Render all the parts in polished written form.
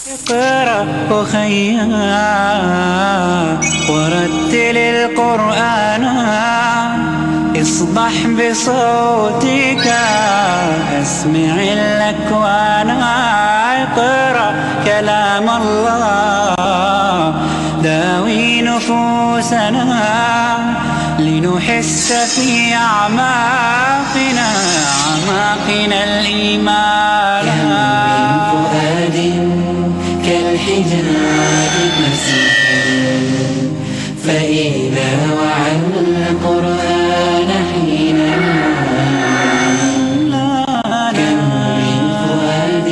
اقرأ أخيا ورتل القرآن اصبح بصوتك اسمع الأكوان اقرأ كلام الله داوي نفوسنا لنحس في أعماقنا الإيمان فؤاد كالحجاب مسيح فإذا وعى القرآن حينا كم من فؤاد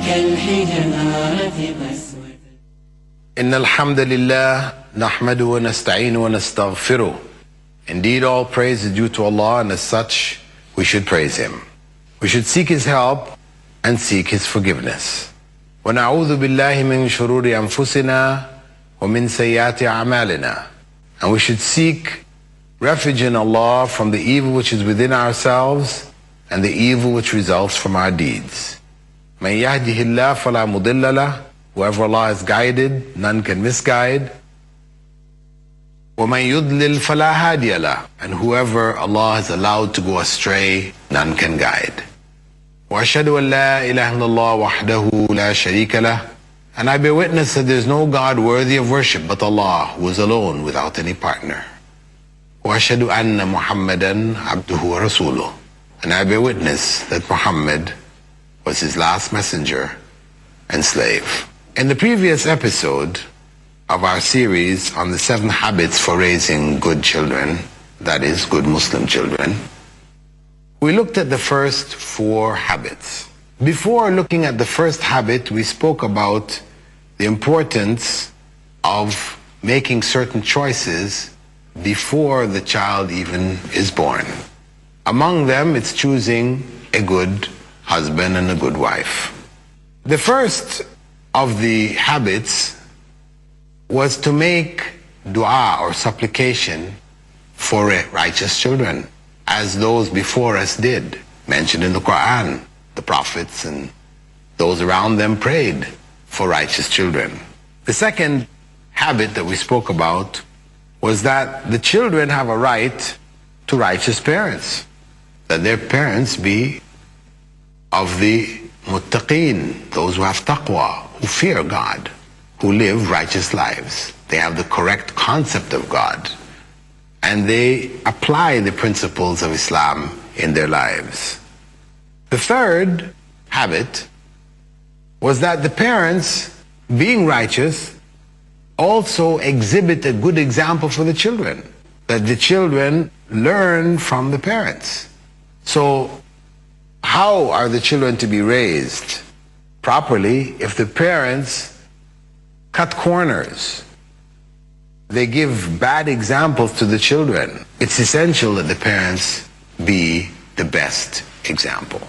كالحجارة مسيح. إن الحمد لله نحمده ونستعينه ونستغفره. Indeed, all praise is due to Allah, and as such, we should praise Him. We should seek His help and seek His forgiveness. وَنَعُوذُ بِاللَّهِ مِن شُرُورِ أَنفُسِنَا وَمِن سَيِّئَاتِ أَعْمَالِنَا. And we should seek refuge in Allah from the evil which is within ourselves and the evil which results from our deeds. مَن يَهْدِهِ اللَّهُ فَلَا مُضِلَّ لَهُ. Whoever Allah has guided, none can misguide. وَمَن يُضْلِلْ فَلَا هَادِيَ لَهُ. And whoever Allah has allowed to go astray, none can guide. وَأَشْهَدُ أَن لَا إِلَهَ إِلَّا اللَّهُ وَحْدَهُ لَا شَرِيكَ لَهُ. And I bear witness that there is no God worthy of worship but Allah, who is alone without any partner. وَأَشْهَدُ أَنَّ مُحَمَّدًا عَبْدُهُ وَرَسُولُهُ. And I bear witness that Muhammad was his last messenger and slave. In the previous episode of our series on the 7 habits for raising good children, that is, good Muslim children, we looked at the first 4 habits. Before looking at the first habit, we spoke about the importance of making certain choices before the child even is born. Among them, it's choosing a good husband and a good wife. The first of the habits was to make dua or supplication for righteous children, as those before us did, mentioned in the Quran. The prophets and those around them prayed for righteous children. The second habit that we spoke about was that the children have a right to righteous parents, that their parents be of the muttaqeen, those who have taqwa, who fear God, who live righteous lives. They have the correct concept of God, and they apply the principles of Islam in their lives. The third habit was that the parents, being righteous, also exhibit a good example for the children, that the children learn from the parents. So how are the children to be raised properly if the parents cut corners? They give bad examples to the children. It's essential that the parents be the best example.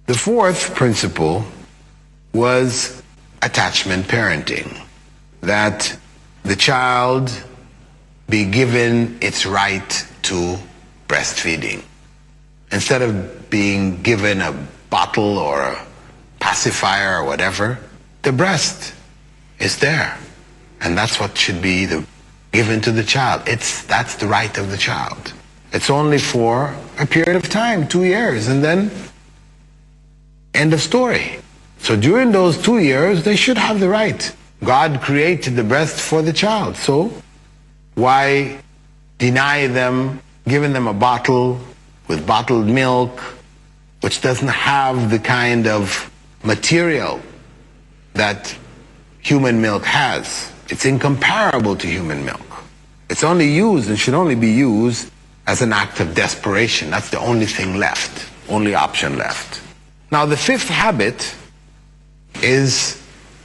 The fourth principle was attachment parenting, that the child be given its right to breastfeeding. Instead of being given a bottle or a pacifier or whatever, the breast is there. And that's what should be given to the child. That's the right of the child. It's only for a period of time, 2 years, and then end of story. So during those 2 years, they should have the right. God created the breast for the child, so why deny them, giving them a bottle with bottled milk, which doesn't have the kind of material that human milk has? It's incomparable to human milk. It's only used and should only be used as an act of desperation. That's the only thing left, only option left. Now, the fifth habit is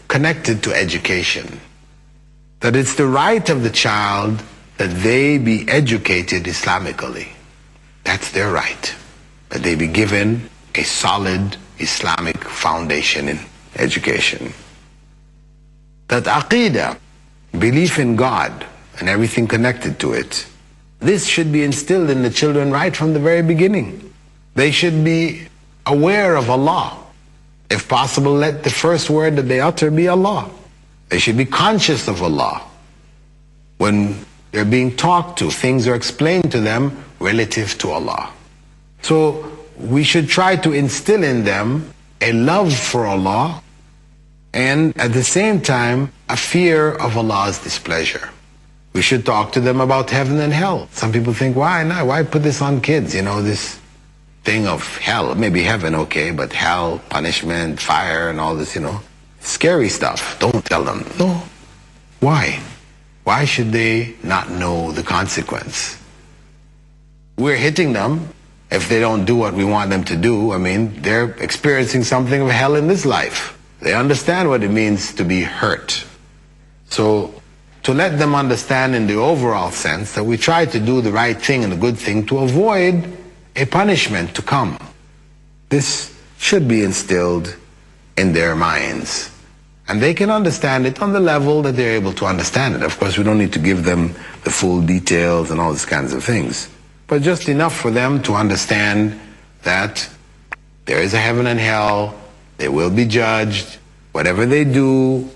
connected to education. That it's the right of the child that they be educated Islamically. That's their right, that they be given a solid Islamic foundation in education. That aqeedah, belief in God and everything connected to it, this should be instilled in the children right from the very beginning. They should be aware of Allah If possible, let the first word that they utter be Allah. They should be conscious of Allah. When they're being talked to, things are explained to them relative to Allah. So we should try to instill in them a love for Allah and at the same time a fear of Allah's displeasure. We should talk to them about heaven and hell. Some people think, why not? Why put this on kids? You know, this thing of hell, maybe heaven, okay, but hell, punishment, fire, and all this, you know, scary stuff. Don't tell them. No. Why? Why should they not know the consequence? We're hitting them if they don't do what we want them to do. I mean, they're experiencing something of hell in this life. They understand what it means to be hurt. So, to let them understand in the overall sense that we try to do the right thing and the good thing to avoid a punishment to come. This should be instilled in their minds. And they can understand it on the level that they're able to understand it. Of course, we don't need to give them the full details and all these kinds of things. But just enough for them to understand that there is a heaven and hell, they will be judged. Whatever they do,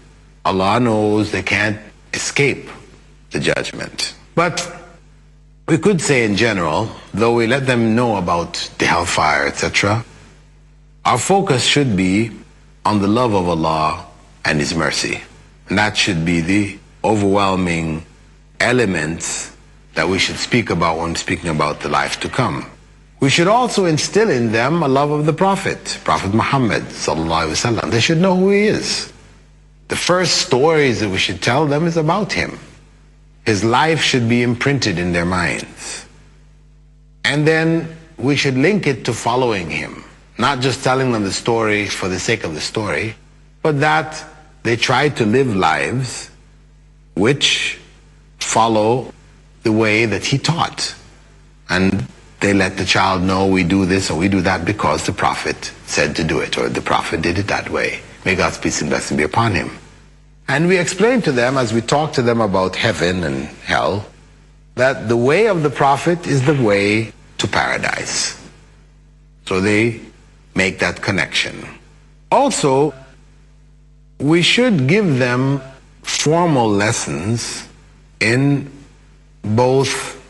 Allah knows they can't escape the judgment. But we could say in general, though we let them know about the hellfire, etc., our focus should be on the love of Allah and His mercy. And that should be the overwhelming elements that we should speak about when speaking about the life to come. We should also instill in them a love of the Prophet, Prophet Muhammad sallallahu alaihi wasallam. They should know who he is. The first stories that we should tell them is about him. His life should be imprinted in their minds. And then we should link it to following him. Not just telling them the story for the sake of the story, but that they try to live lives which follow the way that he taught. And they let the child know we do this or we do that because the Prophet said to do it, or the Prophet did it that way. May God's peace and blessing be upon him. And we explain to them, as we talk to them about heaven and hell, that the way of the Prophet is the way to paradise. So they make that connection. Also, we should give them formal lessons in both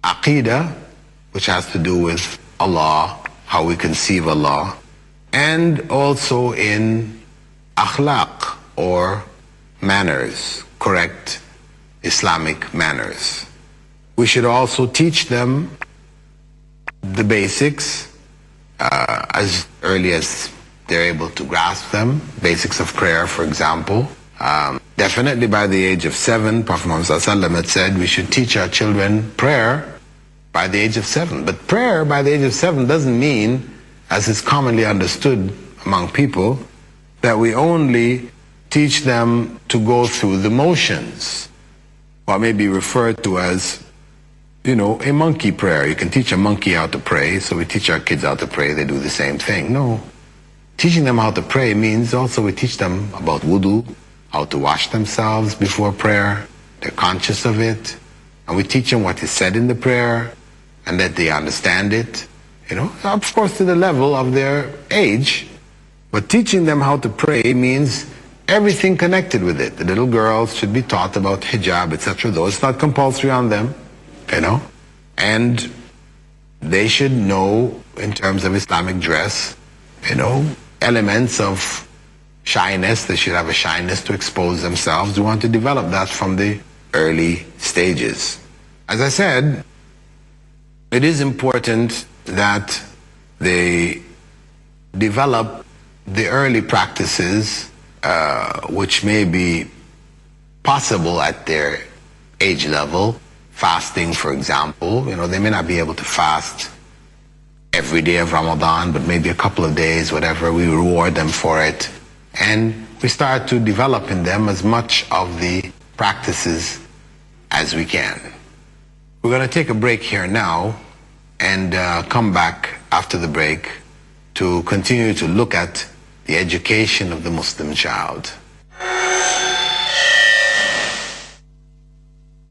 Aqidah, which has to do with Allah, how we conceive Allah, and also in akhlaq, or manners, correct Islamic manners. We should also teach them the basics as early as they're able to grasp them. Basics of prayer, for example. Definitely by the age of 7, Prophet Muhammad ﷺ had said we should teach our children prayer by the age of 7. But prayer by the age of 7 doesn't mean, as is commonly understood among people, that we only teach them to go through the motions, what may be referred to as, you know, a monkey prayer. You can teach a monkey how to pray, so we teach our kids how to pray, they do the same thing. No. Teaching them how to pray means also we teach them about wudu, how to wash themselves before prayer. They're conscious of it. And we teach them what is said in the prayer and that they understand it. You know, of course to the level of their age. But teaching them how to pray means everything connected with it. The little girls should be taught about hijab, etc. Though it's not compulsory on them, you know. And they should know, in terms of Islamic dress, you know, elements of shyness. They should have a shyness to expose themselves. We want to develop that from the early stages. As I said, it is important that they develop the early practices which may be possible at their age level. Fasting, for example. You know, they may not be able to fast every day of Ramadan, but maybe a couple of days, whatever. We reward them for it. And we start to develop in them as much of the practices as we can. We're going to take a break here now and come back after the break to continue to look at the education of the Muslim child.